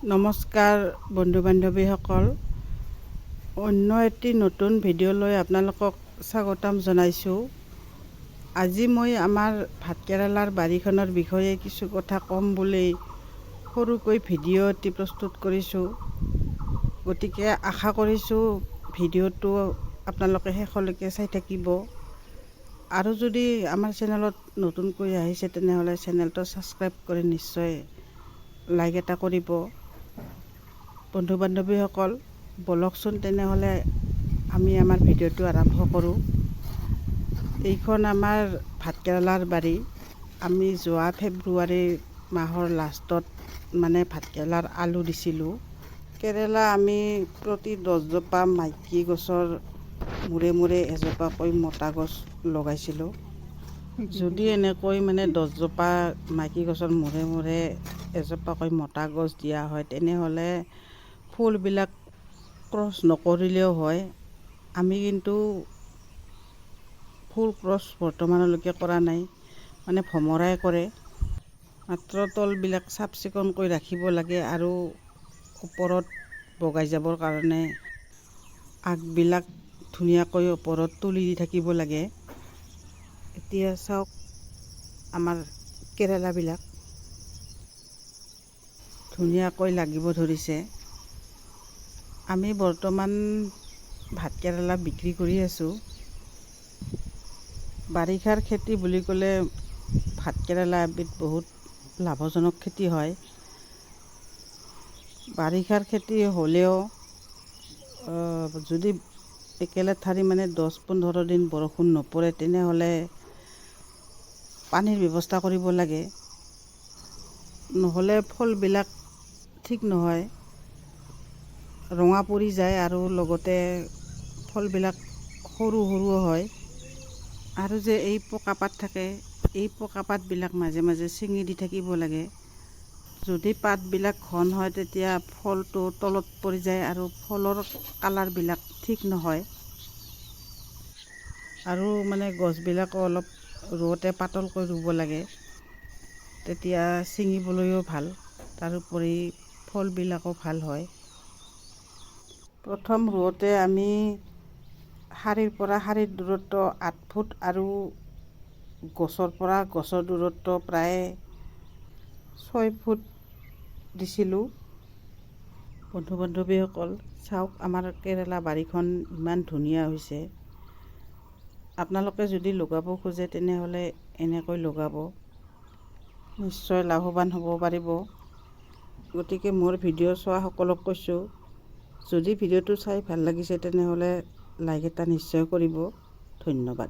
নমস্কাৰ বন্ধু বান্ধৱীসকল, অন্য এটি নতুন ভিডিঅ'লৈ আপোনালোকক স্বাগতম জনাইছোঁ। আজি মই আমাৰ ভাতকেৰেলাৰ বাৰীখনৰ বিষয়ে কিছু কথা ক'ম বুলি সৰুকৈ ভিডিঅ' এটি প্ৰস্তুত কৰিছোঁ। গতিকে আশা কৰিছোঁ ভিডিঅ'টো আপোনালোকে শেষলৈকে চাই থাকিব। আৰু যদি আমাৰ চেনেলত নতুনকৈ আহিছে তেনেহ'লে চেনেলটো ছাবস্ক্ৰাইব কৰি নিশ্চয় লাইক এটা কৰিব। বন্ধু বান্ধৱীসকল, বলকচোন তেনেহ'লে আমি আমাৰ ভিডিঅ'টো আৰম্ভ কৰোঁ। এইখন আমাৰ ভাতকেৰেলাৰ বাৰী। আমি যোৱা ফেব্ৰুৱাৰী মাহৰ লাষ্টত ভাতকেৰেলাৰ আলু দিছিলোঁ। কেৰেলা আমি প্ৰতি 10জোপা মাইকী গছৰ মূৰে মূৰে এজোপাকৈ মতা গছ লগাইছিলোঁ। যদি এনেকৈ 10জোপা মাইকী গছৰ মূৰে মূৰে এজোপাকৈ মতা গছ দিয়া হয় তেনেহ'লে ফুলবিলাক ক্ৰছ নকৰিলেও হয়। আমি কিন্তু ফুল ক্ৰছ বৰ্তমানলৈকে কৰা নাই, ভমৰাই কৰে। মাত্ৰ তলবিলাক চাফ চিকুণকৈ ৰাখিব লাগে আৰু ওপৰত বগাই যাবৰ কাৰণে আগবিলাক ধুনীয়াকৈ ওপৰত তুলি দি থাকিব লাগে। এতিয়া চাওক আমাৰ কেৰেলাবিলাক ধুনীয়াকৈ লাগিব ধৰিছে। আমি বৰ্তমান ভাতকেৰেলা বিক্ৰী কৰি আছোঁ। বাৰিষাৰ খেতি বুলি ক'লে ভাতকেৰেলা এবিধ বহুত লাভজনক খেতি হয়। বাৰিষাৰ খেতি হ'লেও যদি একেলেঠাৰি 10-15 দিন বৰষুণ নপৰে তেনেহ'লে পানীৰ ব্যৱস্থা কৰিব লাগে, নহ'লে ফলবিলাক ঠিক নহয়, ৰঙা পৰি যায় আৰু লগতে ফলবিলাক সৰু সৰু হয়। আৰু যে এই পকাপাত থাকে, এই পকাপাতবিলাক মাজে মাজে ছিঙি দি থাকিব লাগে। যদি পাতবিলাক ঘন হয় তেতিয়া ফলটো তলত পৰি যায় আৰু ফলৰ কালাৰবিলাক ঠিক নহয়। আৰু গছবিলাকো অলপ ৰুওঁতে পাতলকৈ ৰুব লাগে, তেতিয়া ছিঙিবলৈও ভাল, তাৰোপৰি ফলবিলাকো ভাল হয়। প্ৰথম ৰুওঁতে আমি শাৰীৰ পৰা শাৰীৰ দূৰত্ব 8 ফুট আৰু গছৰ পৰা গছৰ দূৰত্ব প্ৰায় 6 ফুট দিছিলোঁ। বন্ধু বান্ধৱীসকল, চাওক আমাৰ কেৰেলা বাৰীখন ইমান ধুনীয়া হৈছে। আপোনালোকে যদি লগাব খোজে তেনেহ'লে এনেকৈ লগাব, নিশ্চয় লাভৱান হ'ব পাৰিব। গতিকে মোৰ ভিডিঅ' চোৱা সকলক কৈছোঁ, যদি ভিডিঅ'টো চাই ভাল লাগিছে তেনেহ'লে লাইক এটা নিশ্চয় কৰিব। ধন্যবাদ।